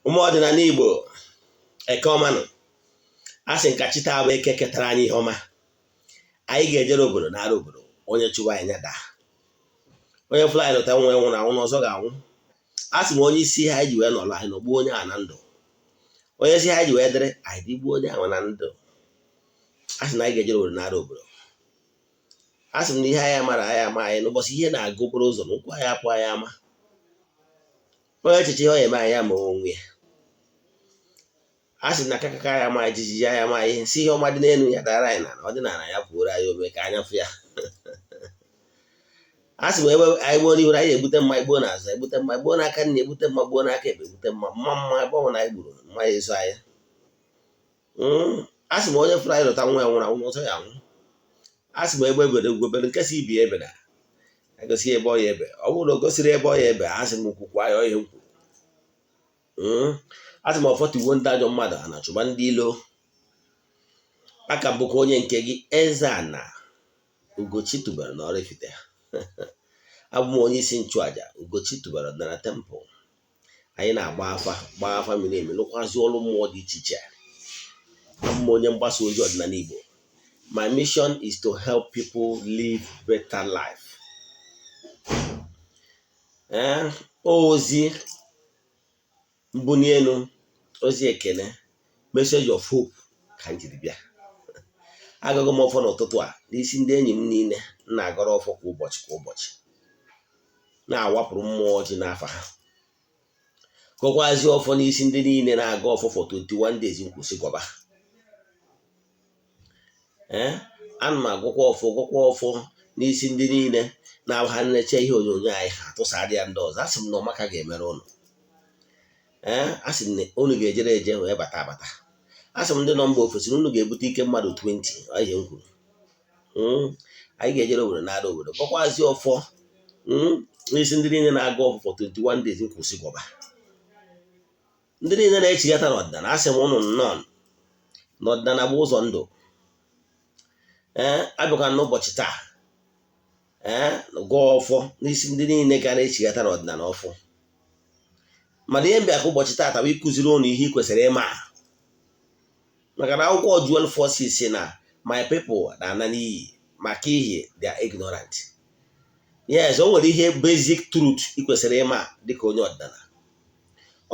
ụmụ ọdịnala Igbo eke ọmanụ a sị nka chita abụ eke ketara anyị ihe ọma. Anyị ga-ejere obodo nara obodo onye chụwa anyị daa, onye fụrụ anyị lụta nwa nwụrụ anwụ n'ọzọ ga-anwụ. A sị m onye isi ha anyị ji wee nọrọ anyị n'ogbu onye a na ndụ, onye isi ha anyị ji wee dịrị anyị dịgbuo onye ahụ na ndụ. A sị na anyị ga-ejere obodo nara obodo. A sị m na ihe anyị mara anyị ama anyị n'ụbọchị ihe na-aga okporo ụzọ na ụkwụ anyị apụ anyị ama, onye echiche ihe ọ eme anyị ama onwe ya. A sị na akaka anyị ama anyị jijiji anyị ama ihe si ihe ọma dị n'elu ya dara anyị na ọdịnala ya pụoro anyị ome ka anya fụ ya. A sị m ebe anyị gboo n'ihu anyị egbute mma igbo n'azụ, egbute mma igbo n'aka nna, egbute mma gboo n'aka ebe, egbute mma ebe ọ na anyị gburu mma ya eso anyị. A sị m onye fụrụ anyị lụta nwa ya nwụrụ anwụ n'ọzọ ya anwụ. A sị m egbe ebere egwubere nkesa ibi ebe na egosi ebe ọ ya ebe, ọ bụrụ na o gosiri ebe ọ ya ebe, a sị m kwukwa ya ọhịa nkwu. A sị m ọfọtuwo ndị ajọ mmadụ a na-achụba ndị ilo. Aka bụkwa onye nke gị Eze-Ana Ugochi tubelu na oraifite. Abụ m onye isi nchụaja Ugochi tubelu Odinana temple. Anyị na-agba afa miri emi lụkwazị ọrụ mmụọ dị iche iche. Abụ m onye mgbasa ozi ọdịnala Igbo. My mission is to help people live better life. Ozi mbuni elu, ozi ekene, message of hope ka m jiri bịa. Agaghị m ọfọ n'ụtụtụ a n'isi ndị enyi m niile na-agọrọ ọfọ kwa ụbọchị na-awapụrụ mmụọ ji n'afa ha. Gọkwazi ọfọ n'isi ndị niile na-aga ọfọ for 21 days nkwụsị gọba. Ana m agwụkwa ọfọ n'isi ndị niile na-ha nnecha ihe onyonyo anyị ha tụsadị ya ndị ọzọ. A sị m na ọmaka ga-emere ụnụ. A sị m na unu ga-ejere eje wee bata. A sị m ndị nọ mba ofesi unu ga-ebute ike mmadụ 20 ihe m kwuru. Anyị ga-ejere obodo nara obodo gọkwazi ọfọ n'isi ndị niile na-aga ọfọ for 21 days nkwụsị gọba. Ndị niile na-echigata n'ọdịnala, a sị m ụnụ nnọọ n'ọdịnala bụ ụzọ ndụ. Abịakwa n'ụbọchị taa gụọ ọfọ n'isi ndị niile gara echigata n'ọdịnala ọfọ. Mana ihe mbịa ka ụbọchị taa bụ ịkụziri ụnụ ihe ị kwesịrị ịma, maka na akwụkwọ Juel 4:6 si na my people na-ana n'iyi maka ihe they are ignorant. Yes, o nwere ihe basic truth ị kwesịrị ịma dịka onye ọdịnala.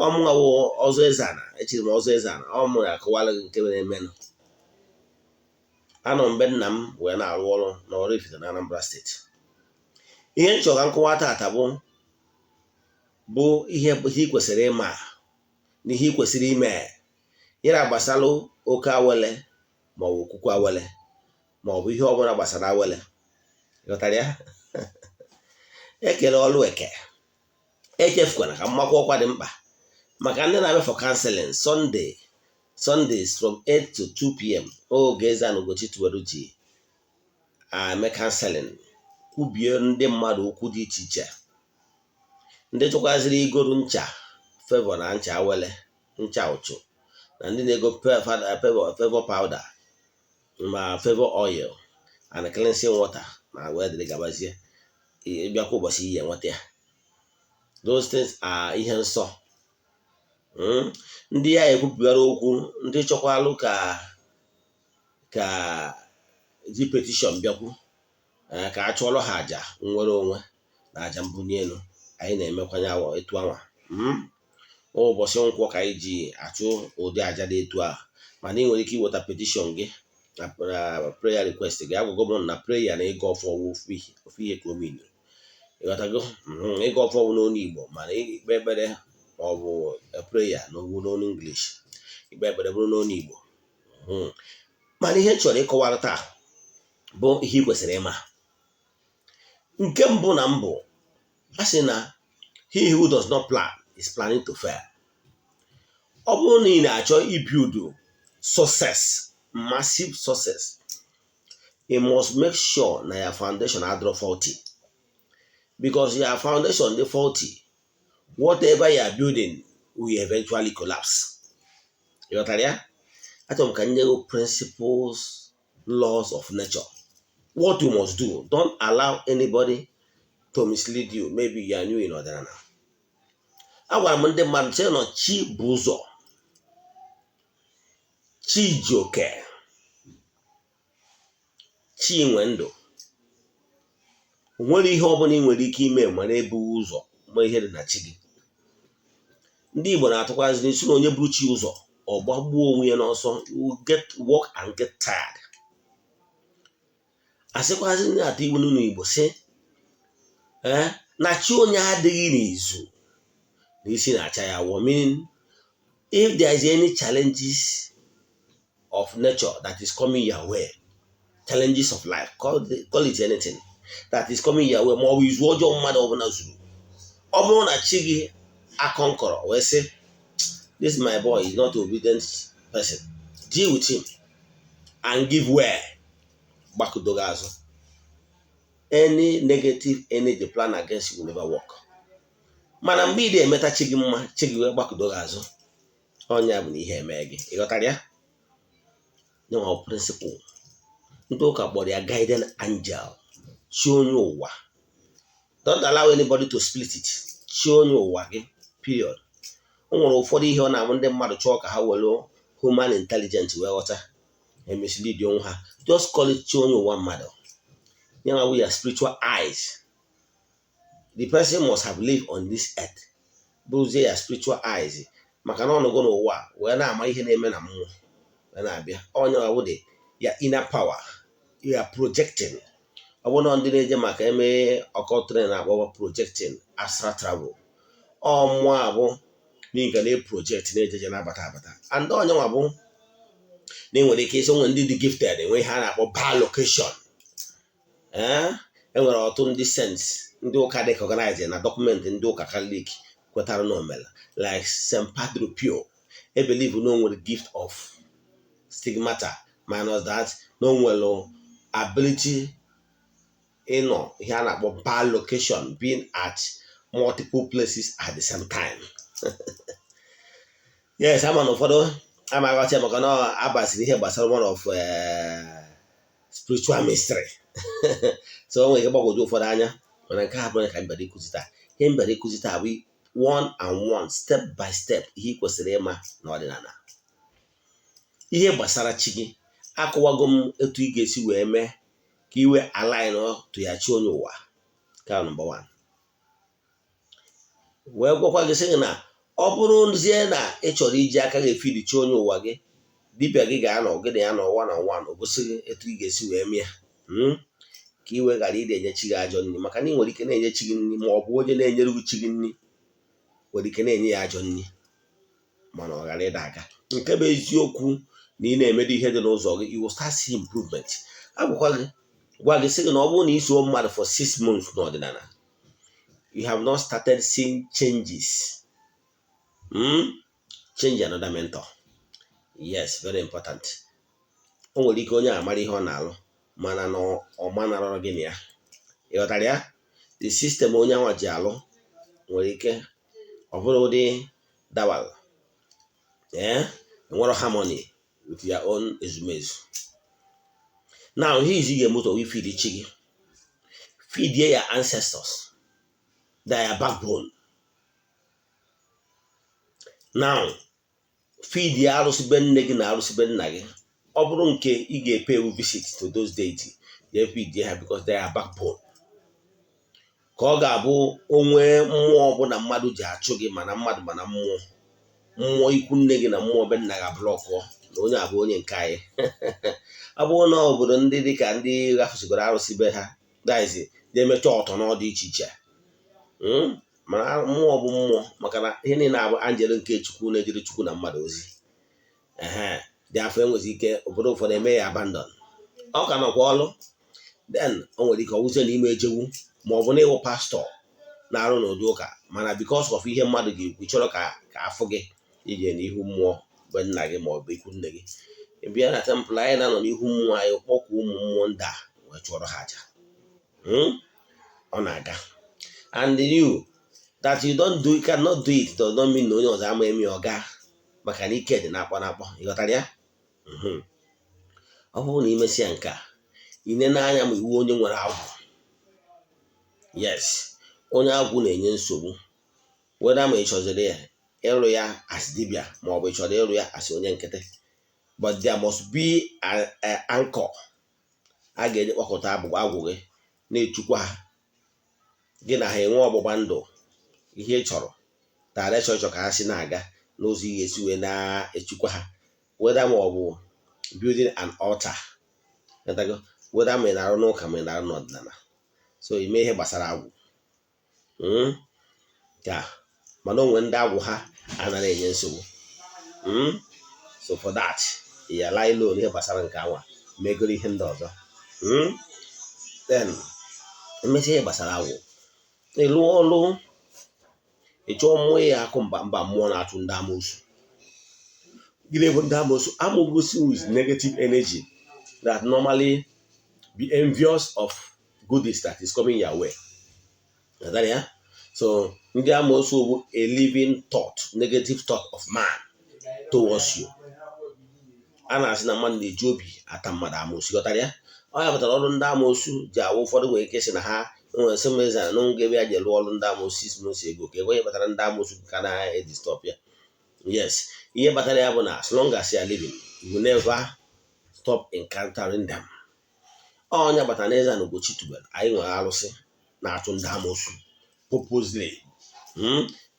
Ọmụnwa wụ ọzọ Eze-Ana, echiri m ọzọ Eze-Ana, ọmụ ya akọwala gị nke mere emenụ. Anọ mgbe nna m wee na-arụ ọrụ na oraifite na Anambra steeti. Ihe m chọrọ ka nkọwa taata bụ ihe ị kwesịrị ịma na ihe ị kwesịrị ime ịra gbasara Oke Awele maọbụ Okuku Awele maọbụ ihe ọbụla gbasara Awele. Ghọtara ya? Ekele ọlụ eke, echefukwana ka mmakwa ọkwa dị mkpa maka ndị na-abịa for counseling Sundays from 8 to 2 p.m. oge Eze-Ana Ugochi tubelu ji eme counseling, kwubie ndị mmadụ okwu dị iche iche. Ndị chọkwaziri igoro ncha Favour na ncha Awele, ncha ụchụ, na ndị na-ego Favour powder ma Favour oil and cleansing water na wee dịrị gabazie. Ịbịakwa ụbọchị ihe nweta ya. Those things are ihe nsọ. Ndị ya ekwupụtara okwu, ndị chọkwalụ ka ji petition bịakwu ka a chụọrọ ha aja nnwere onwe na aja mbunye elu. Anyị na-emekwanye etu anwa. Ụbọchị nkwọ ka anyị ji achụ ụdị aja dị etu ahụ, mana ị nwere ike iweta petition gị na prayer request gị. Agwụgwọ m na prayer na ịga ọfọ ofu ihe ka o menu. Ịghọtago? Ịga ọfọ n'onu Igbo, mana ikpe ekpere maọbụ prayer n'onu English, ikpe ekpere bụrụ n'onu Igbo. Mana ihe chọrọ ịkọwara taa bụ ihe ị kwesịrị ịma. Nke mbụ na mbụ, a sị na he who does not plan is planning to fail. Ọ bụrụ na ị na-achọ ibuild success, massive success, you must make sure na your foundation adịrọ faulty. Because your foundation dị faulty, whatever you are building will eventually collapse. You got ya? Achọrọ m ka nye principles, laws of nature. What you must do, don't allow anybody to mislead you. Maybe you are new in Odinana. agwara m ndị mmadụ sị nọ chi bụ ụzọ, chi ji oke, chi nwe ndụ. O nwere ihe ọbụla ị nwere ike ime mana ebughị ụzọ ma ihe dị na chi gị. Ndị Igbo na-atụkwazị n'isi na onye buru chi ụzọ ọ gbagbuo onwe ya n'ọsọ, you will get work and get tired. Asịkwazị ndị atụ Igbo n'ụlọ Igbo sị na chi onye adịghị n'izu na isi na-acha ya awọ, meaning if there is any challenges of nature that is coming your way, challenges of life, call it anything that is coming your way, ma ọ bụ izu ọjọọ mmadụ ọbụla zuru, ọ bụrụ na chi gị akọnkọrọ wee sị this my boy is not obedient person, deal with him and give way, gbakụdo gị azụ. Any negative energy plan against you will never work. Mana mgbe ị na-emeta chi gị mma, chi gị wee gbakụdo gị azụ, ọnya bụ na ihe eme gị. Ịghọtara ya? Nyewa principle ndị ụka kpọrọ ya guiding angel, chi onye ụwa. Don't allow anybody to split it. Chi onye ụwa gị, period. O nwere ụfọdụ ihe ọ na-amụ ndị mmadụ chọọ ka ha were human intelligence wee ghọta, emesilidi onwe ha. Just call it chi onye ụwa mmadụ. Nyewa we are spiritual eyes. The person must have lived on this earth. Bụzie ya spiritual eyes. Maka na ọnụgo n'ụwa wee na-ama ihe na-eme na mmụọ wee na-abịa. Onye ọwụ dị ya inner power. You are projecting. Ọ bụ na ndị na-eje maka eme ọkọtụrụ na-akpọwa projecting, astral travel. Ọmụọ abụ n'ịga na-project na-ejeje na-abata abata. And onye nwa bụ na enwere ike isi onwe ndị dị gifted enwe ha na-akpọ bilocation. Enwere ọtụ ndị sense ndị ụka dị organize na dọkụmentị ndị ụka Katọlik kwetara n'omela, like St. Padre Pio. I believe no nwere gift of stigmata, minus that no nwere ability ịnọ ihe a na-akpọ bilocation, being at multiple places at the same time. Yes, ama na ụfọdụ amaghọcha maka na abasịrị ihe gbasara one of spiritual mystery. So o nwere ike gbagwoju ụfọdụ anya, mana nke a bụrụ ka mbara ịkụzi taa. Ihe mbara ịkụzi taa bụ one and one, step by step, ihe ị kwesịrị ịma n'ọdịnala. Ihe gbasara chi gị akụwago m etu ị ga-esi wee mee ka iwe align to ya chi onye ụwa. Ka number 1. Wee gwakwa gị sị na ọ bụrụzie na ị chọrọ iji aka gị efidi chi onye ụwa gị, dibịa gị ga-anọ gị na ya nọ one on one, o gosi gị etu ị ga-esi wee mee ka iwe ghara ị na-enye chi gị ajọ nri. Maka na ị nwere ike na-enye chi gị nri, ma ọ bụ onye na-enyere gị chi gị nri nwere ike na-enye ya ajọ nri mana ọ ghara ịda aka. Nke bụ eziokwu na ị na-emedo ihe dị n'ụzọ gị, you will start seeing improvement. Agwakwa gị gwa gị sị gị na ọ bụrụ na ị so mmadụ for 6 months n'ọdịnala, you have not started seeing changes, change another mentor. Yes, very important. O nwere ike onye amara ihe ọ na-alụ mana na ọma narọrọ gị na ya. Ịghọtara ya? The system onye anwa ji alụ nwere ike ọ bụrụ ụdị dawal, enwero harmony with your own ezumezu. Now here is your motto. We feed the chi gị, feed your ancestors, their backbone. Now feed the arụsị be nne gị na arụsị be nna gị. Ọ bụrụ nke ị ga-epe visit to those deity, they feed ha because they are backbone. Ka ọ ga-abụ onwe mmụọ ọbụla mmadụ ji achụ gị, mana mmadụ mana mmụọ ikwu nne gị na mmụọ be nna gị ablọkụọ na onye abụ onye nke anyị. Ọ bụrụ na obodo ndị dịka ndị gafụsigoro arụsị be ha daizi na-emecha ọtọ n'ọdị iche iche, mana mmụọ bụ mmụọ, maka na ihe niile abụ anjel nke Chukwu na-ejere Chukwu na mmadụ ozi. Dị afọ enwezi ike obodo ụfọdụ eme ya abandon, ọ ka nọkwa ọlụ. Then o nwere ike ọwụzie n'ime ejewu ma ọ bụ na ịwụ pastọ na-arụ n'ụdị ụka, mana because of ihe mmadụ ga-ekwu chọrọ ka afụ gị ije n'ihu mmụọ be nna gị ma ọ bụ ikwu nne gị. Bịa na temple anyị na-anọ n'ihu mmụọ anyị kpọkwa ụmụ mmụọ ndị a wee chụọrọ ha aja. Ọ na-aga. And you that you don't do, you cannot do it, does not mean na onye ọzọ ama eme ọga, maka na ike dị na-akpọ na-akpọ. Ịghọtara ya? Ọ bụrụ na imesịa nke a, ine n'anya ma iwu onye nwere agwụ. Yes, onye agwụ na-enye nsogbu. weda ma ị chọziri ya ịrụ ya as dibia ma ọ bụ ị chọrọ ịrụ ya as onye nkịtị, but there must be a anchor a ga-eji kpọkọta agwụ gị na-echukwa ha, gị na ha enwe ọgbụgba ndụ, ihe ị chọrọ direction ịchọ ka ha si na-aga n'ụzọ ị ga-esi wee na-echukwa ha, weda ma ọ bụ building an altar, weda ma ị na-arụ n'ụka ma ị na-arụ n'ọdịnala. So ime ihe gbasara agwụ ka mana onwe ndị agwụ ha anaghị enye nsogbu. So for that ya lie low n'ihe gbasara nke anwa megoro ihe ndị ọzọ. Then emesi ihe gbasara agwụ, ịlụ ọlụ ịchọ mmụọ ya akụ mba mmụọ na-achụ ndị amoosu. Gịnị bụ ndị amoosu? Amoosu is negative energy that normally be envious of goodies that is coming your way. So ndị amoosu bụ a living thought, negative thought of man towards you. A na-asị na mmadụ na-eji obi ata mmadụ amoosu, ghọtara ya? Ọ ya pụtara ọrụ ndị amoosu ji awụ ụfọdụ nwere ike sị na ha nwere sị m eze n'oge ebe ya ji lụọ ọrụ ndị amoosu 6 months ago, ka ekwenye kpatara ndị amoosu ka na-edistọp ya. Yes, ihe kpatara ya bụ na as long as you are living, you will never stop encountering them. Onye kpatara na Eze-Ana Ugochi tubelu anyị nwere arụsị na-achụ ndị amoosu purposely.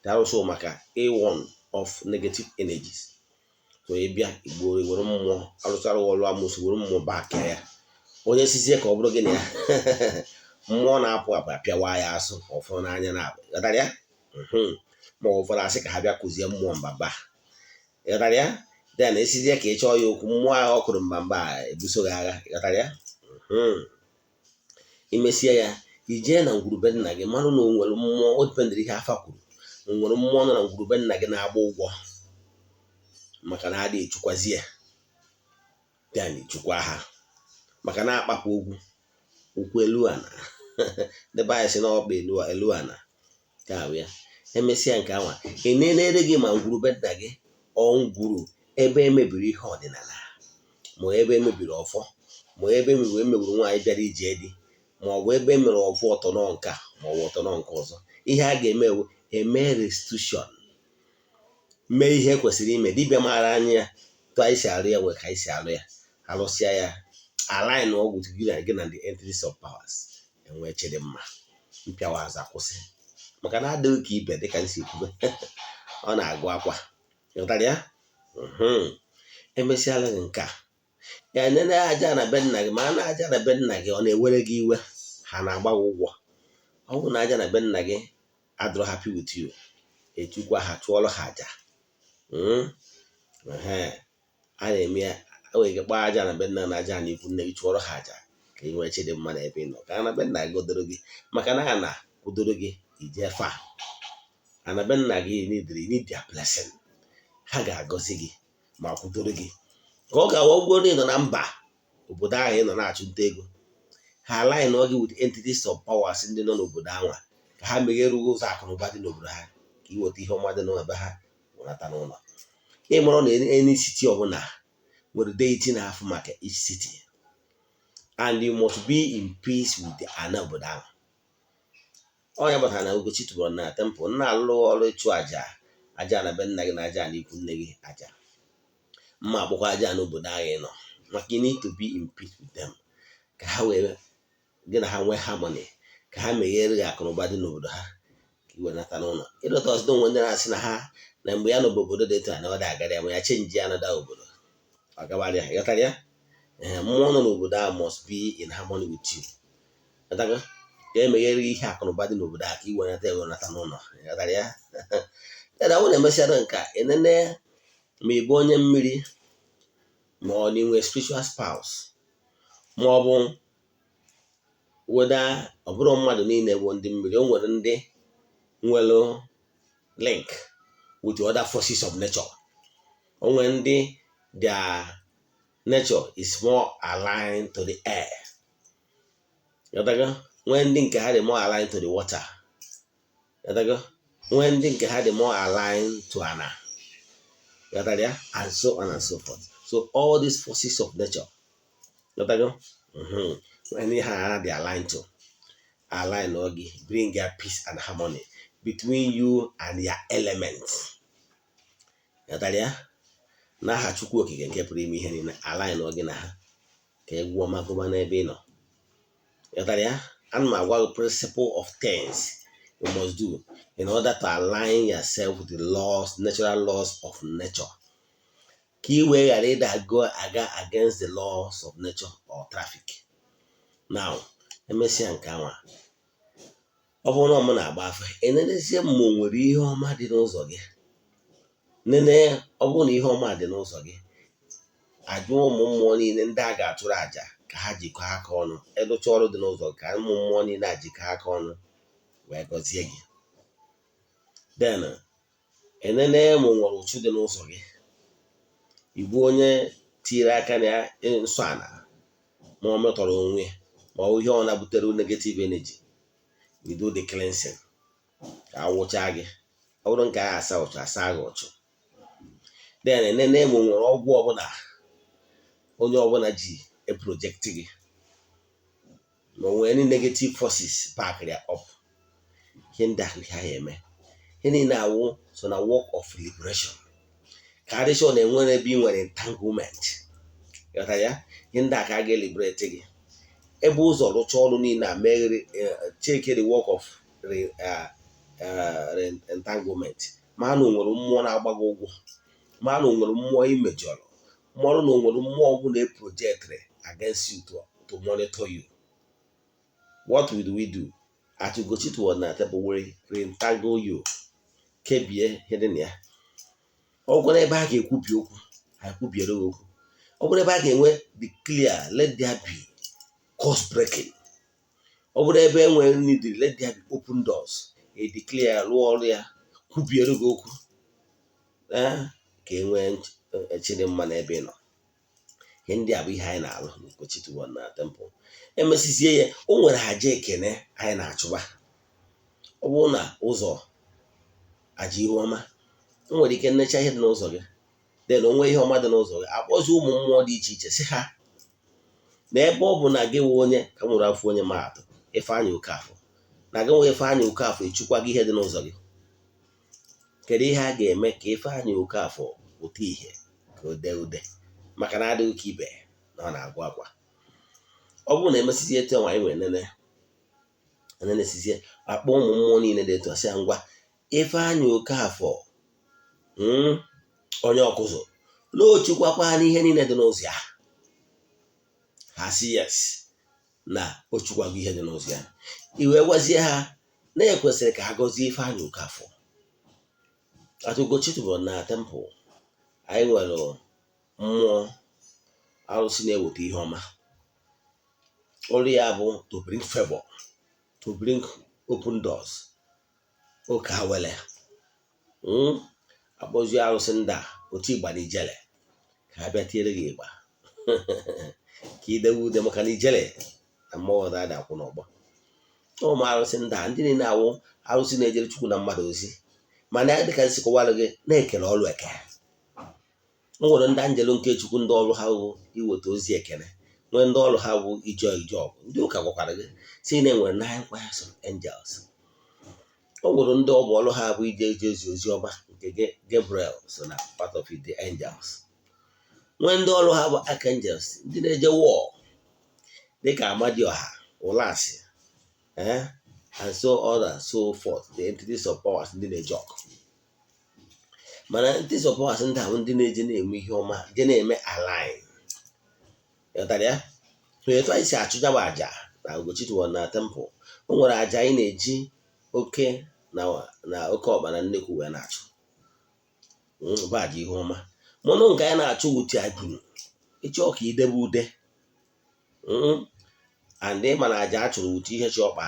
The arụsị maka A1 of negative energies. So ị bịa Igbo were mmụọ arụsara ọrụ amoosu were mmụọ back ya, onye sizie ka ọ bụrụ gị na ya mmụọ na-apụ apụ apịawa ya asụ ọfụrụ n'anya na-abụ, ghọtara ya? Ma ụfọdụ asị ka ha bịa kụzie mmụọ mbamba, ghọtara ya? Then esizie ka ị chọọ ya okwu, mmụọ ahụ ọ kụrụ mbamba ebuso gị agha, ghọtara ya? Imesie ya ijee na ngwurube nna gị marụ na o nwere mmụọ, o dipendịrị ihe afa kwuru, o nwere mmụọ nọ na ngwurube nna gị na-agba ụgwọ maka na adịghị echukwazi ya, then chukwa ha maka na akpapụ okwu elu ana debe anyị si na ọkpa elu ana ka ahụ ya. Emesịa nke anwa enenere gị ma ngwurube nna gị ọ ngwuru ebe emebiri ihe ọdịnala, ma ebe emebiri ọfọ, ma ebe emegburu nwaanyị bịara ije di, ma ọ bụ ebe emere ọfụ ọtọnọ nka ma ọ bụ ọtọnọ nke ọzọ. Ihe a ga-eme ewu eme restitution, mee ihe kwesịrị ime. Dibịa maara anya ya tụ anyị si arụ ya nwere ka anyị si arụ ya, arụsịa ya align ọgwụ gị na the entities of powers, enwee chede mma, mpịawa aza kwụsị, maka na adịghị ka ibe dịka nsi kwube ọ na-agụ akwa, ghọtara ya? Emesiala gị nke a ya nene aja na be nna gị, ma a na-aja na be nna gị ọ na-ewere gị iwe, ha na-agba gị ụgwọ. Ọ bụrụ na aja na be nna gị adịrọ happy with you, echukwa ha chụọrọ ha aja. A na-eme ya nwere ike kpaa aja na be nna na aja na ikwu nne gị chụọrọ ha aja ka ị nwee chede mma na ebe ị nọ, ka na be nna gị godoro gị, maka na ha na kwudoro gị ije fa ana be nna gị need their blessing. Ha ga-agọzi gị ma kwudoro gị ka ọ ga-awa ụgwọ ị nọ na mba obodo ahụ ị nọ na-achụ nta ego, ha align gị with entities of powers ndị nọ n'obodo anwa, ka ha meghere ụzọ akụnụba dị n'obodo ha, ka iweta ihe ọma dị n'ebe ha wụnata n'ụlọ. Ịmụrụ na any city ọbụla nwere deity na-afụ maka each city, and you must be in peace with the ana obodo ahụ. Onye batara na Ugochi tubelu na temple na-alụ ọrụ ịchụ aja na be nna gị na aja na ikwu nne gị aja, mma agbụkwa aja na obodo ahụ ị nọ, maka you need to be in peace with them, ka ha wee gị na ha nwee harmony, ka ha meghere gị akụnụba dị n'obodo ha, ka iwe nata n'ụlọ. Ịdọta ọzọ onwe ndị na-asị na ha na mgbe ya na obodo dị etu a na ọ dị agara ya, ma ya chenji ya nada obodo ọ gabarịa, ghọtara ya? Mmụọ nọ n'obodo ahụ must be in harmony with you, ghọtara? Ka emeghere ihe akụnụba dị n'obodo ahụ ka iwe nata n'ụlọ, ghọtara ya? Dada ọ na-emesiara nke a enene ma ị bụ onye mmiri, ma ọ na-enwe spiritual spouse, ma ọ bụ weda ọ bụrụ mmadụ niile bụ ndị mmiri. O nwere ndị nwere link with other forces of nature. O nwere ndị their nature is more aligned to the air, nwee ndị nke ha dị more aligned to the water, nwee ndị nke ha dị more aligned to ana, and so on and so forth. So all these forces of nature, when ha dị aligned to align ogi, bring their peace and harmony, between you and your elements. N'aha Chukwu okike nke pụrụ ime ihe niile, align gị na ha ka egwu ọma gụma n'ebe ị nọ. Ana m agwa gị principle of things you must do in order to align yourself with the laws, natural laws of nature. Ka ị wee ghara aga against the laws of nature or traffic. Now, emesịa nke anwa, ọ bụrụ na m na-agba afọ, enenezie ma o nwere ihe ọma dị n'ụzọ gị. Nene, ọ bụrụ na ihe ọma dị n'ụzọ gị, ajụ ụmụ mmụọ niile ndị a ga-atụrụ àjà ka ha jikọọ aka ọnụ, ịrụcha ọrụ dị n'ụzọ ka ụmụ mmụọ niile ajikọọ aka ọnụ wee gọzie gị. Then, enene ma o nwere ụchụ dị n'ụzọ gị. Igbu onye tiri aka na nsọ ala, ma ọ metọrọ onwe, ma ọ ihe ọ na-butere negative energy, we do the cleansing ka awụcha gị. Ọ bụrụ nke a asa ụchụ, asa gị ụchụ. Then enene ma o nwere ọgwụ ọbụla onye ọbụla ji eprojekti gị, ma o nwere any negative forces back there up. Ihe ndị ahụ ihe ya eme. Ihe niile awụ so na work of liberation. Ka adịshọ na-enwere ebe ị nwere entanglement. Ihe ndị a ka a ga-eliberate gị. Ebe ụzọ rụcha ọrụ niile a meghere cheke the work of entanglement. Ma na o nwere mmụọ na-agba gị ụgwọ, ma na o nwere mmụọ imejọrọ, mmadụ na o nwere mmụọ ọgwụ na-eproject against you to monitor you. What will we do? At Ugochi to Odinana table we re-entangle you. Kebie hidden ya. Ọ gwara ebe a ga-ekwubi okwu, ha ekwubiere okwu. Ọ gwara ebe a ga-enwe be clear, let there be course breaking. Ọ gwara ebe enwe need, let there be open doors. E declare rụọ ọrụ ya, kwubiere gị okwu. Ka enwe echede mma n'ebe ị nọ. Ihe ndị a bụ ihe anyị na-alụ n'Ugochi to Odinana temple. Emesizie ya, o nwere aja ekene anyị na-achụba. Ọ bụrụ na ụzọ aja ihu ọma, o nwere ike nnecha ihe dị n'ụzọ gị, then onwe ihe ọma dị n'ụzọ gị, akpọzi ụmụ mmụọ dị iche iche sị ha na ebe ọ bụ na gị nwe onye ka nwere afọ onye maatụ Ifeanyị Okafọ, na gị nwe Ifeanyị Okafọ echukwa gị ihe dị n'ụzọ gị. Kedu ihe a ga-eme ka Ifeanyị Okafọ pụta ihe ka o dee ude, maka na adịghị ka ibe na ọ na-agwa agwa. Ọ bụrụ na emesizie etu nwaanyị nwere nene sizie akpọ ụmụ mmụọ niile dị etu asị ngwa Ifeanyị Okafọ onye ọkụzụ na ochukwakwa n'ihe niile dị n'ụzọ ya. Ha si yes na ochukwago ihe dị n'ụzọ ya. Iwe gwazie ha na ekwesịrị ka ha gọzie Ifeanyị Okafọ. At Ugochi to Odinana temple, anyị nwere mmụọ arụsị na-eweta ihe ọma. Ọrụ ya bụ to bring favor, to bring open doors. Oke Awele akpọzie arụsị ndị a otu ịgba n'ijele ka ha bịa tiere gị ịgba ka idewe ude, maka na ijele na mmụọ ada akwụ n'ọgbọ. Ụmụ arụsị ndị a ndị niile awụ arụsị na-ejere Chukwu na mmadụ ozi, mana ya dịka isi kọwara gị na-ekele ọrụ eke. O nwere ndị anjelu nke Chukwu ndị ọrụ ha bụ iweta ozi ekele, nwee ndị ọrụ ha bụ ije ọgụ. Ndị ụka gwakwara gị si na enwere 9 choirs of angels. O nwere ndị ọ bụ ọrụ ha bụ ije ozi ozi ọma, nke Gabriel so na part of the angels. Nwee ndị ọrụ ha bụ archangels, ndị na-eje war dịka Amadioha, Ụlasị, and so on and so forth, the entities of powers ndị na-eje ọkụ. Mana entities of powers ndị ahụ ndị na-eje na-eme ihe ọma, je na-eme align. Ịghọtara ya? So etu anyị si achụja bụ aja na Ugochi to Odinana temple, o nwere aja anyị na-eji oke na oke ọkpa na nnekwu wee na-achụ. Bụ aja ihe ọma. Mụnụ nke anyị na-achụ wuti agụrụ ịchọ ka idebe ude. And ịma na aja a chụrụ wuti ihe chi ọkpa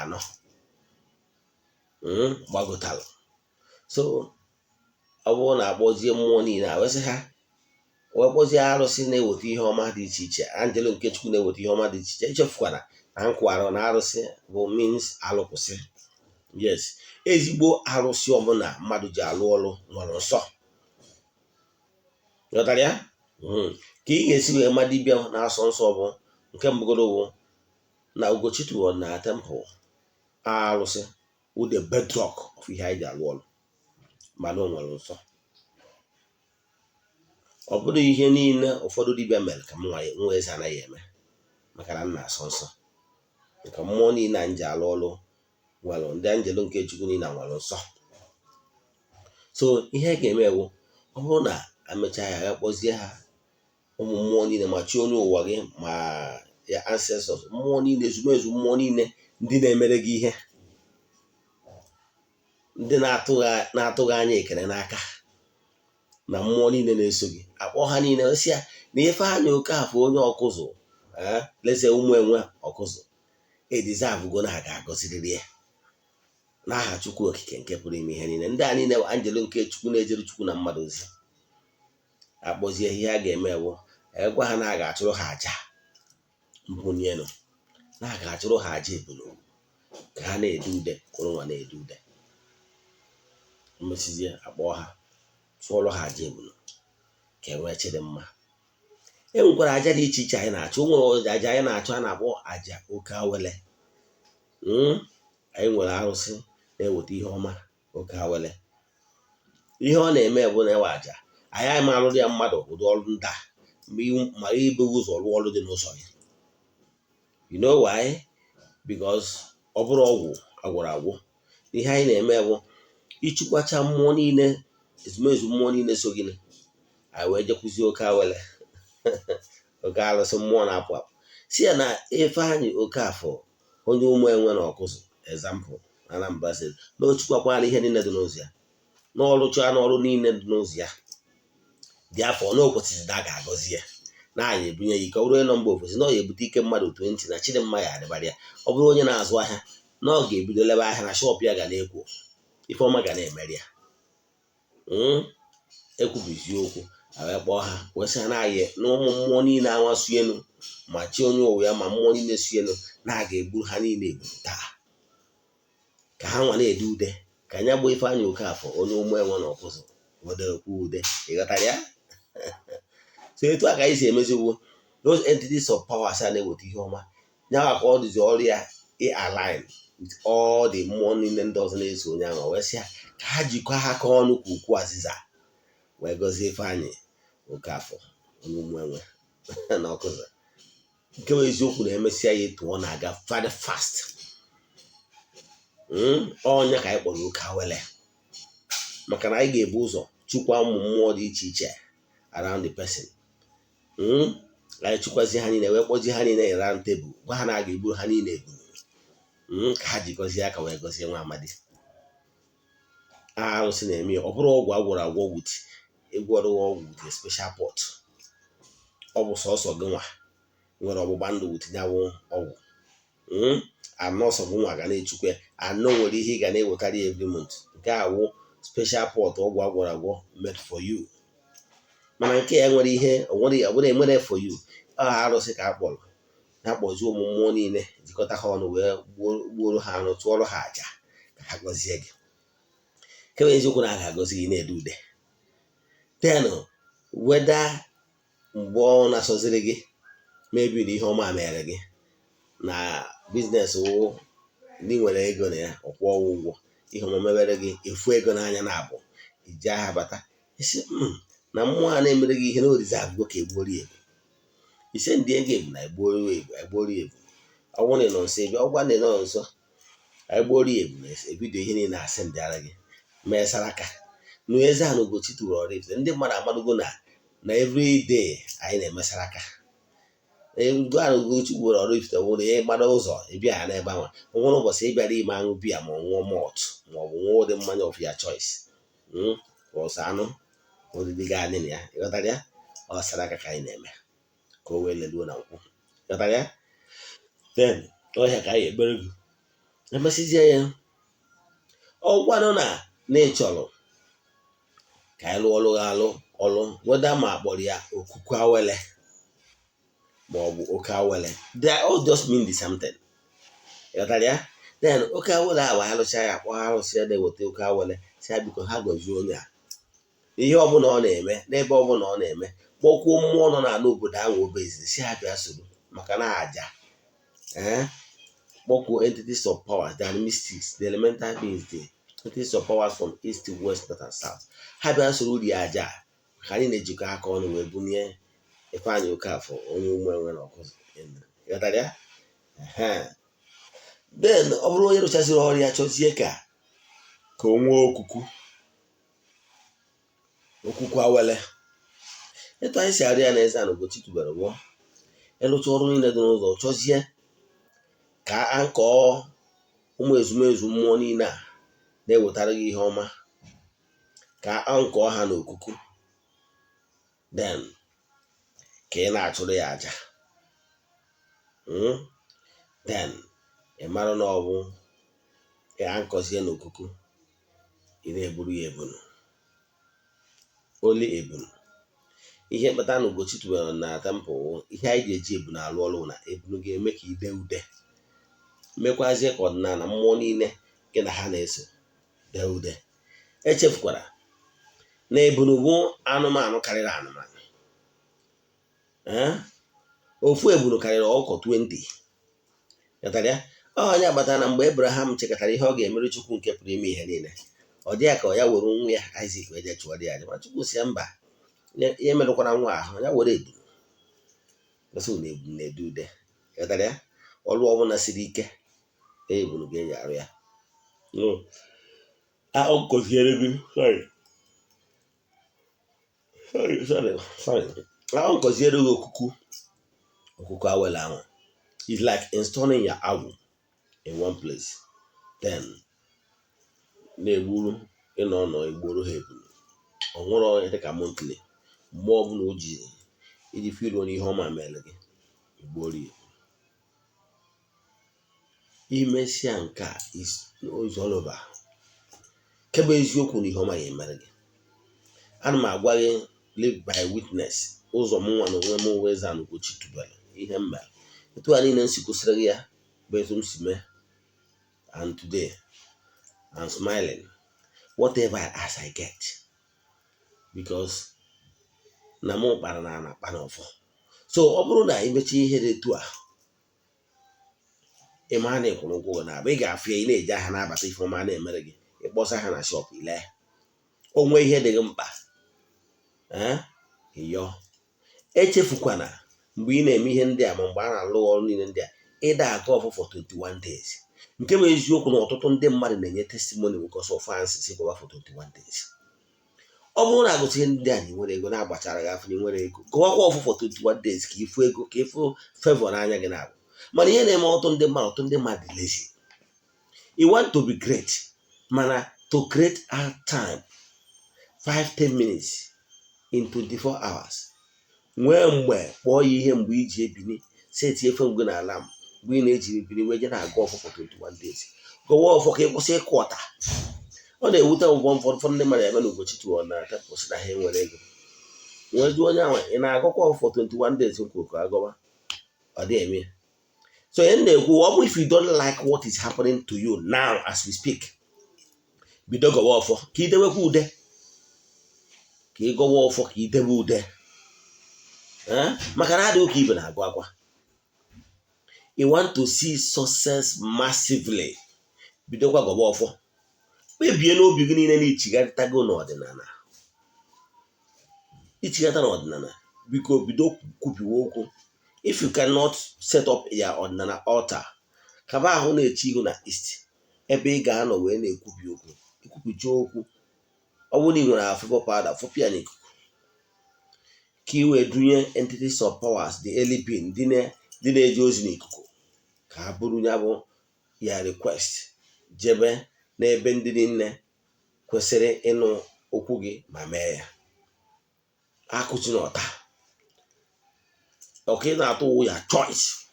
4 gbagotalụ. So ọ bụrụ na akpọzie mmụọ niile a wesị ha wee kpọzie arụsị na-eweta ihe ọma dị iche iche, anjelu nke Chukwu na-eweta ihe ọma dị iche iche. Echefukwana na nkwarụ na arụsị bụ means alụkwụsị. Yes, ezigbo arụsị ọbụla mmadụ ji alụ ọrụ nwere nsọ. Ghọtara ya? Ka ị ga-esi wee mmadụ dibịa na-asọ nsọ bụ nke mbụgoro bụ na Ugochi to Odinana temple arụsị wụ the bedrock of ihe anyị ji alụ ọrụ, mana o nwere nsọ. Ọ bụrụ ihe niile ụfọdụ dibịa mere ka nwa eze anaghị eme, maka na m na-asọ nsọ. Nke mmụọ niile anyị ji alụ ọrụ nwere, ndị anjelu nke Chukwu niile nwere nsọ. So ihe ga-eme ewu, ọ bụrụ na emechaa ya ya kpọzie ha ụmụ mmụọ niile, ma chi onye ụwa gị, ma ya ancestors, mmụọ niile, ezumezu mmụọ niile ndị na-emere gị ihe, ndị na-atụghị anya ekele n'aka, na mmụọ niile na-eso gị, akpọ ha niile si ya na Ifeanyị Okafọ onye ọkụzụ, leze ụmụ enwe ọkụzụ, edizavụgo na ha ga-agọziriri ya n'aha Chukwu okike nke pụrụ ime ihe niile. Ndị a niile anjelu nke Chukwu na-ejere Chukwu na mmadụ ozi. Akpọzie ihe a ga-eme ewu, gwa ha na a ga-achụrụ ha aja mbunielu, na a ga-achụrụ ha aja ebulu, ka ha na-ede ude, kwụrụ nwa na-ede ude. Mesizie akpọ ha chụọrọ ha aja ebulu ka e wee chịrị mma. E nwekwara aja dị iche iche anyị na-achụ. O nwere aja anyị na-achụ a na-akpọ aja Oke Awele. Anyị nwere arụsị na-eweta ihe ọma, Oke Awele. Ihe ọ na-eme bụ na ewe aja, anyị ma alụrụ ya mmadụ ụdị ọrụ ndị a ma ibu ụzọ rụọ ọrụ dị n'ụzọ ya. You know why? Because ọ bụrụ ọgwụ agwọrọ agwọ. Ihe anyị na-eme bụ ịchụkwacha mmụọ niile, ezumezu mmụọ niile so gị, anyị wee jekwuzie Oke Awele. Oke arụsị mmụọ na-apụ apụ, si ya na Ifeanyị Okafọ onye ụmụ enwe na ọkụzụ, example na Anambra State, na o chukwakwara ihe niile dị n'ụzọ ya, n'ọrụcha n'ọrụ niile dị n'ụzọ ya, dị afọ na okwesịrị na a ga-agọzi ya, na anyị ebunye ya ike. Ọ bụrụ onye nọ mba ofesi, na ọ ga-ebute ike mmadụ 20 na Chidimma ya adịbara ya. Ọ bụrụ onye na-azụ ahịa, na ọ ga-ebido lebe ahịa na shọp ya ga na-ekwo, Ifeọma ga na-emeri ya. Ekwubizi okwu, wee kpọọ ha wesị ha na-ayị na ụmụ mmụọ niile anwasu elu, ma chi onye ụwa ya, ma mmụọ niile su elu, na a ga-egburu ha niile egburu taa, ka ha nwa na-ede ude, ka anya gbuo Ifeanyị Okafọ onye ụmụ enwe na ọkụzụ wedekwu ude. Ịghọtara ya? So etu a ka anyị si emeziwo those entities of powers a na-eweta ihe ọma. Nyawa ka ọ dịzi ọrụ ya align with all the mmụọ niile ndị ọzọ na-eso onye ahụ, wee sị ya ka ha jikọọ ha aka ọnụ ka ukwu azịza wee gọzie Ifeanyị Okafọ onye ụmụ enwe na ọkụzụ. Nke bụ eziokwu na emesịa ya etu ọ na-aga very fast. Ọnya ka anyị kpọrọ Oke Awele, maka na anyị ga-ebu ụzọ chụkwa ụmụ mmụọ dị iche iche around the person. Anyị chụkwazi ha niile wee kpọzie ha niile round table, gwa ha na a ga-egburu ha niile egburu, ka ha ji gọzie aka wee gọzie nwa amadi. Arụsị na-eme ọ bụrụ ọgwụ agwọrọ agwọ wuti egwọrọ ọgwụ with special pot. Ọ bụ sọsọ gị nwa nwere ọgbụgba ndụ wutinyawo ọgwụ. Anọsọ gị nwa ga na-echukwe, anọ nwere ihe ị ga na-ewetara ya every month. Nke a wụ special pot ọgwụ agwọrọ agwọ made for you. Mana nke ya nwere ihe ọbụla emere for you. Arụsị ka a kpọrọ na-akpọzi ụmụ mmụọ niile, jikọta ha ọnụ wee gbuoro ha anụ, tụọrọ ha aja ka ha gọzie gị. Nke bụ eziokwu na a ga-agọzi gị na-ede ude. Then weda mgbe ọ na-asọziri gị, mebiri ihe ọma mere gị na biznes wụ ndị nwere ego na ya, ọkwụ ọgwụ ụgwọ ihe ọma mebere gị, efu ego n'anya na abụ, iji ahịa bata isi na mmụọ a na-emere gị ihe na orizi abụgo ka egbuori ebu. Ise ndị ego ebu na egbuori ebu. Ọ bụrụ na ị nọ nso ebe ọgwa na ị nọ nso, egbuori ebu na ebido ihe niile na-asị ndị ara gị mee saraka. Na Eze-Ana Ugochi tụrụ oraifite, ndị mmadụ amadugo na every day anyị na-eme saraka. Eze-Ana Ugochi gwere oraifite wụrụ ya ịgbada ụzọ ịbịa ya n'ebe ahụ. O nwere ụbọchị ịbịara ime aṅụ biya ma ọ ṅụọ malt ma ọ bụ ṅụọ ụdị mmanya of your choice, ọsọ anụ oriri gaa nị na ya. Ịghọtara ya? Ọ saraka ka anyị na-eme ka o wee leluo na nkwụ. Ịghọtara ya? Then ọhịa ka anyị ekpere gị emesizie ya. Ọgwanụ na ịchọrọ ka anyị lụọ ọlụ weda ma akpọrọ ya Okuku Awele ma ọ bụ Oke Awele, they all just mean the same thing. Ịghọtara ya? Then Oke Awele a wee alụcha ya, akpọ arụsị ya na-eweta Oke Awele, si ya biko ha gọzie onye a, ihe ọbụla ọ na-eme n'ebe ọbụla ọ na-eme, kpọkwuo mmụọ nọ n'ala obodo ahụ obezi si ha bịa soro, maka na aja kpọkuo entities of powers, the mystics, the elemental beings, the entities of powers from east to west, north and south. Ha bịa soro uri aja ka anyị na-ejikọ aka ọnụ wee bunye Ifeanyị Okafọ onye ụmụenwe na ọkụzụ. Ghọtara ya? Then ọ bụrụ onye rụchaziri ọrụ ya chọzie ka o nwee Okuku Awele. Etu anyị si arụ ya na Eze-Ana Ugochi tubelu bụ ịlụcha ọrụ niile dị n'ụzọ chọzie ka a kọọ ụmụ ezumezu mmụọ niile a na-ewetara gị ihe ọma, ka a kọọ ha n'okuku, then ka ị na-achụrụ ya aja, then ị mara na ọ bụ ka a nkọzie n'okuku, ị na-eburu ya ebunu, oli ebunu. Ihe mkpata na Ugochi tubelu na tempụl, ihe anyị ga-eji ebunu alụ ọrụ na ebunu ga-eme ka ide ude, mekwazie ka ọdịnala mmụọ niile gị na ha na-eso dee ude. Echefukwara na ebunu bụ anụmanụ karịrị anụmanụ. Ofu ebunu karịrị ọkụkọ 20. Ghọtara ya? Onye agbata na mgbe Abraham chekọtara ihe ọ ga-emere Chukwu nke pụrụ ime ihe niile, ọ dị ya ka ya were nwa ya Isaac wee jee chụọ ya aja, ma Chukwu si ya mba, ya emerụkwara nwa ahụ, ya were ebunu. Gosi na ebunu na-ede ude. Ghọtara ya? Ọlụ ọbụla siri ike ebunu ga-eji arụ ya. Nkọziere gị Okuku Awele ahụ. It's like installing your owl in one place, then na-egburu ịnọ egboro ha ebunu. Ọ nwere onye dịka monthly, mgbe ọbụla o ji iji feel onye ihe ọma mere gị, egboro ya. Imesịa nke a is all over. Kebe eziokwu na ihe ọma ya emere gị. Ana m agwa gị live by witness. Ụzọ m nwa na onwe m wee Eze-Ana Ugochi tubelu ihe m mere. Etu a niile nsi kwụsịrị gị ya bụ etu m si mee. And today I'm smiling whatever as I get, because na mụ kpara na ana kpa n'ọfọ. So ọ bụrụ na imechi ihe dị etu a, ịma na ịkwụrụ ụgwọ na ị ga-afụ ya, ị na-eji aha na-abata ife ọma na-emere gị, ịkpọsa ha na shop ile. Onwe ihe dị gị mkpa, ịyọ. Echefukwana mgbe ị na-eme ihe ndị a, ma mgbe a na-alụ ọrụ niile ndị a, ịda aga ọfụ for 21 days. Nke bụ eziokwu na ọtụtụ ndị mmadụ na-enye testimony because of fans si gọba for 21 days. Ọ bụrụ na agụsị ihe ndị a na nwere ego na-agbachara gị afọ na nwere ego, gọwakwa ọfụ for 21 days ka ịfụ ego, ka ịfụ favor n'anya gị na-abụ. Mana ihe na-eme ọtụtụ ndị mmadụ lazy. You want to be great, mana to create our time 5-10 minutes in 24 hours. Nwee mgbe kpọọ ya ihe mgbe iji ebini, seti efe mgbe na alam mgbe ị na-ejiri ebini wee je na-agụ ọfụ for 21 days. Gọwa ọfụ ka ị kwụsị ịkụ ọta. Ọ na-ewute ụgbọ ụfọdụ ndị mmadụ eme na Ugochi tubelu na tempụl na ha enwere ego. Nwee jụọ onye ahụ, ị na-agụkwa ọfụ for 21 days nkwu ka agọwa? Ọ dị eme. So if you don't like what is happening to you now as we speak, bido gọwa ọfọ ka idewekwa ude, ka ị gọwa ọfọ ka idewe ude. Maka na adịghị ka ibe na-agụ akwa. You want to see success massively, bidokwa gọwa ọfọ. Kpebie n'obi gị niile na ichigatago n'ọdịnala. Ichigata n'ọdịnala, biko bido kwubiwe okwu. If you cannot set up your ordinary altar, kaba ahụ na-eche ihu na east, ebe ị ga-anọ wee na-ekwubi okwu. Ikwubicha okwu, ọ bụrụ na ị nwere afọ powder, fọpịa n'ikuku, ka ị wee dunye entities of powers, the early being, dị na-eje ozi n'ikuku, ka ha bụrụ ya bụ ya request jebe n'ebe ndị niile kwesịrị ịnụ okwu gị ma mee ya. Akụchi n'ọta. Okay, not your choice,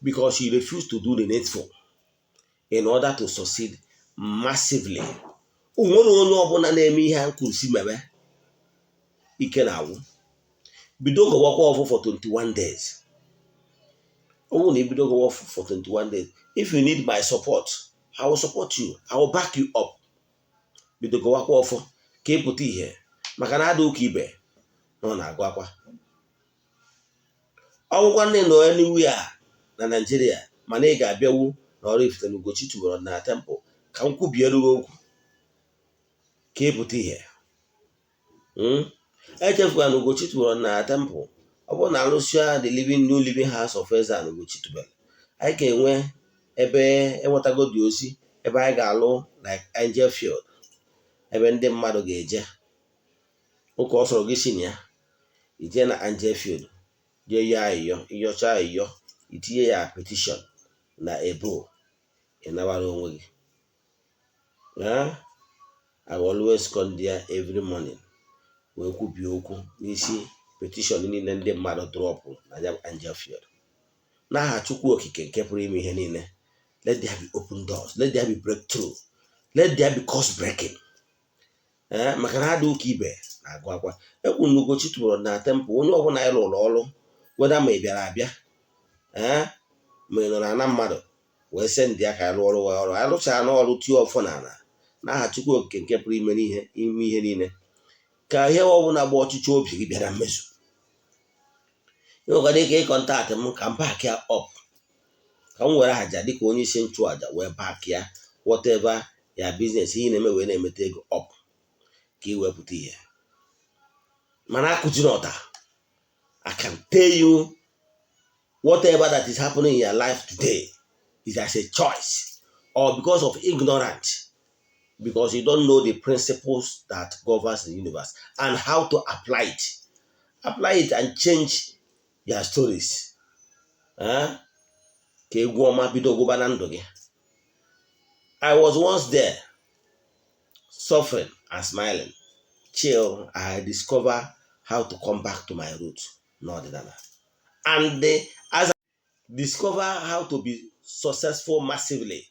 because you refuse to do the needful in order to succeed massively. Onwere onye ọbụla na-eme ihe kwuru si mebe ike na-agwụ. Bido gọwakwa ọfụ for 21 days. Ọ bụrụ na ibido gọwa ọfụ for 21 days, if you need my support, I will support you, I will back you up. Bido gọwakwa ọfụ ka ịpụta ihe, maka na adị ụka ibe nọ na-agụ akwa. Ọgwụkwa ndị nọ anywhere na Nigeria, mana ị ga-abịawu na oraifite na Ugochi tubelu na temple ka m kwubiere okwu ka ịpụta ihe. Echefukwa na Ugochi tubelu na temple ọ bụrụ na alụsịa the new living house of Eze-Ana Ugochi tubelu, anyị ga-enwe ebe enwetago dị ozi ebe anyị ga-alụ like angel field, ebe ndị mmadụ ga-eje ụka ọ sọrọ gị si na ya ije na angel field jee yọọ ayịyọ, ịyọcha ayịyọ itinye ya petition na ebo ịnabara onwe gị. I will always come there every morning wee kwubie okwu n'isi petition niile ndị mmadụ drọpụ na ya angel field. N'aha Chukwu okike nke pụrụ ime ihe niile, let there be open doors, let there be breakthrough, let there be course breaking. Maka na adị ụka ibe na-agụ akwa ekwu na Ugochi tubelu na temple onye ọbụla anyị lụrụ ọrụ weda ma ị bịara abịa ma ị nọ na ana mmadụ wee sị ndị ya ka anyị lụọ ọrụ wee ọrụ anyị lụchara n'ọrụ tie ọfọ n'ala. N'aha Chukwu okike nke pụrụ ime ihe niile, ka ihe ọbụla gba ọchịchị obi gị bịara mmezu. Ịnwekwara ike ịkọntaktị m ka m bakia up, ka m were aja dịka onye isi nchụaja wee bakia whatever ya biznes ihe na-eme wee na-emeta ego up ka ị wepụta ihe. Mana akụzi n'ọta, I can tell you whatever that is happening in your life today is as a choice or because of ignorance, because you don't know the principles that governs the universe and how to apply it. Apply it and change your stories. Ka egwu ọma bido gụba na ndụ gị. I was once there, suffering and smiling. Chill, I discover how to come back to my roots, n'ọdịnala. And as I discover how to be successful massively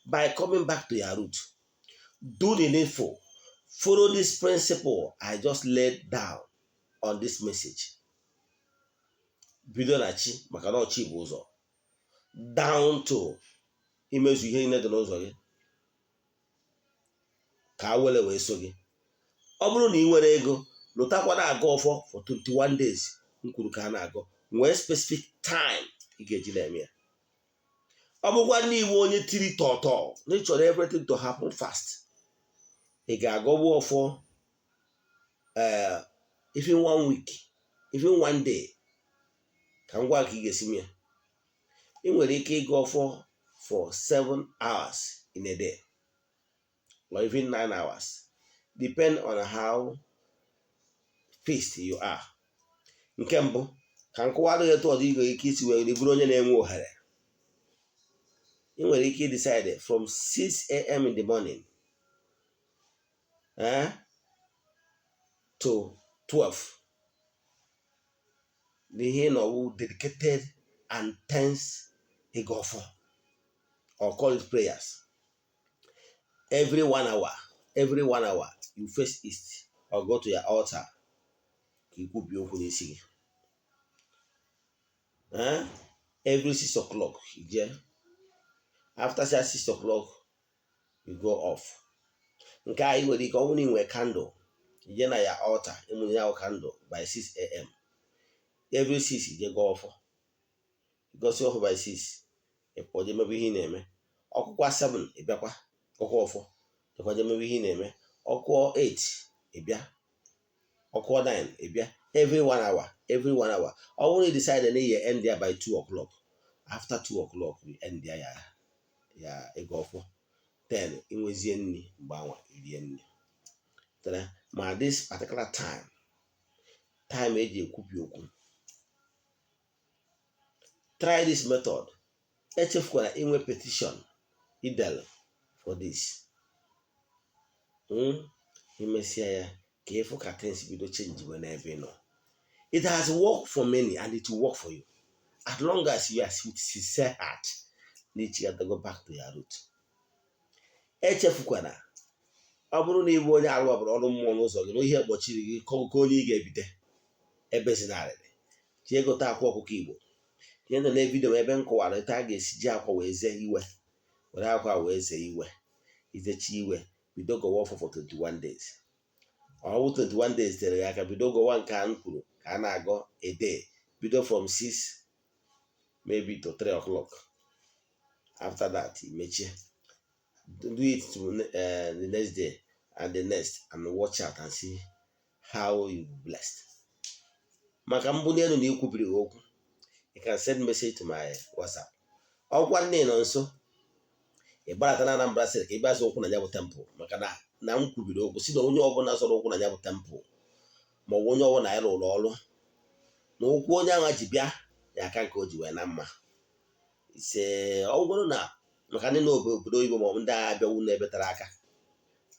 by coming back to your root, do the needful, follow this principle I just laid down on this message. Bido na chi, maka na ọchị bụ ụzọ, down to imezu ihe niile dị n'ụzọ gị ka Awele wee so gị. Ọ bụrụ na ị nwere ego, lụtakwa na-agụ ọfọ for 21 days m kwuru ka a na-agụ, nwee specific time ị ga-eji na-eme ya. Ọ bụkwa na iwu onye tiri tọtọ na ị chọrọ everything to happen fast, ị ga-agọgbu ọfọ even 1 week, even 1 day, ka ngwa ka ị ga-esi mee. Ị nwere ike ịgụ ọfọ for 7 hours in a day or even 9 hours, depend on how fast you are. Nke mbụ, ka nkụwadị etu ọdụ ị ga-eke isi wee bụrụ onye na-enwe ohere. Ị nwere ike decide from 6 a.m. in the morning to 12. Ihe nọwụ dedicated and tense ịga ọfọ, or call it prayers. Every 1 hour you face east or go to your altar ka ị kwubie okwu n'isi gị. Every 6 o'clock you je, after 6 o'clock you go off. Nke a ị nwere ike ọ bụrụ na ị nwere candle, ije na ya altar ịmụnye ya candle by 6 a.m. Every 6 je go ọfọ, gosi ọfọ by 6 ịpọje mebe ihe ị na-eme. Ọkụkwa 7 ịbịakwa ọkụ ọfọ, ịkwaje mebe ihe ị na-eme. Ọkụọ 8 ịbịa, ọkụọ 9 ịbịa. Every 1 hour. Ọ bụrụ na decide na you end there by 2 o'clock, after 2 o'clock you end there ya ịga ọfọ. 10 inwezie nri mgbe anwa irie nri. Ma this particular time eji ekwubi okwu, try this method. Echefukwara inwe petition idel for this. Imesia ya ka ịfụ ka things bido change when n'ebe nọ. It has worked for many and it will work for you as long as you are with sincere heart. Need to go back to your root. Echefukwara, ọ bụrụ na ịbụ onye arụ ọbụla ọrụ mmụọ n'ụzọ gị na ihe gbochiri gị ka onye ị ga-ebite ebe si narịrị, ji egote akwa ọkụkọ Igbo. Ihe nọ na vidio ebe m kọwara etu a ga-esi ji akwa wee zee iwe, were akwa wee zee iwe, izechi iwe, bido gowa ọfọ for 21 days. Ọ bụ 21 days tere ya aka, bido gowa nke a m kwuru ka a na-agọ a day, bido from 6 maybe to 3 o'clock. After that, mechie. Do it to the next day and the next, and watch out and see how you blessed. Maka mbunye enu na ikwubiri okwu, you can send message to my WhatsApp. Ọgwa nne nọ nso, ị gbarata na Anambra sịrị ka ị bịa sị okwu na ya bụ temple, maka na m kwubiri okwu si na onye ọbụla sọrọ okwu na ya bụ temple, ma ọ bụ onye ọbụla anyị rụrụ ọrụ na okwu onye ahụ ji bịa ya aka nke o ji wee na mma. Ise ọ bụrụ na maka ndị na obodo oyibo ma ọ bụ ndị agha abịawu n'ebe tara aka,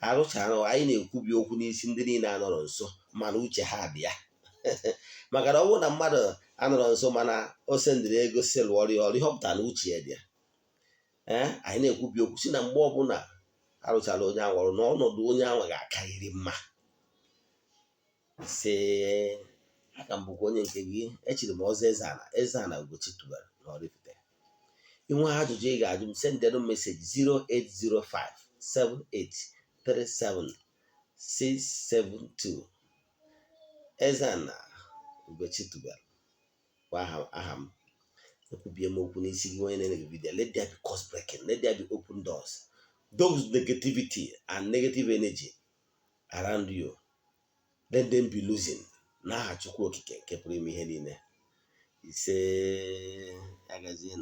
arụchara anyị na-ekwubi okwu n'isi ndị niile anọrọ nso mana uche ha dị ya. Maka na ọ bụrụ na mmadụ anọrọ nso mana o sendịrị ego si lụọ ọrụ ya ọrụ, ihe ọ pụtara na uche ya dị ya. Anyị na-ekwubi okwu si na mgbe ọbụla arụchara onye ahụ ọrụ na ọnọdụ onye ahụ ga-akarịrị mma. Si aka m bụkwa onye nke gị, echiri m ọzọ Eze-Ana Ugochi tubelu na oraifite. Inwe ajụjụ ị ga-ajụ m, sendịrụ meseji 08057837672. Eze-Ana Ugochi tubelu bụ aha m. Ekwubie m okwu n'isi gị onye na-ege vidiyo. Let there be cause breaking, let there be open doors. Those negativity and negative energy around you, let them be losing n'aha Chukwu okike nke pụrụ ime ihe niile. Ise agazienụ.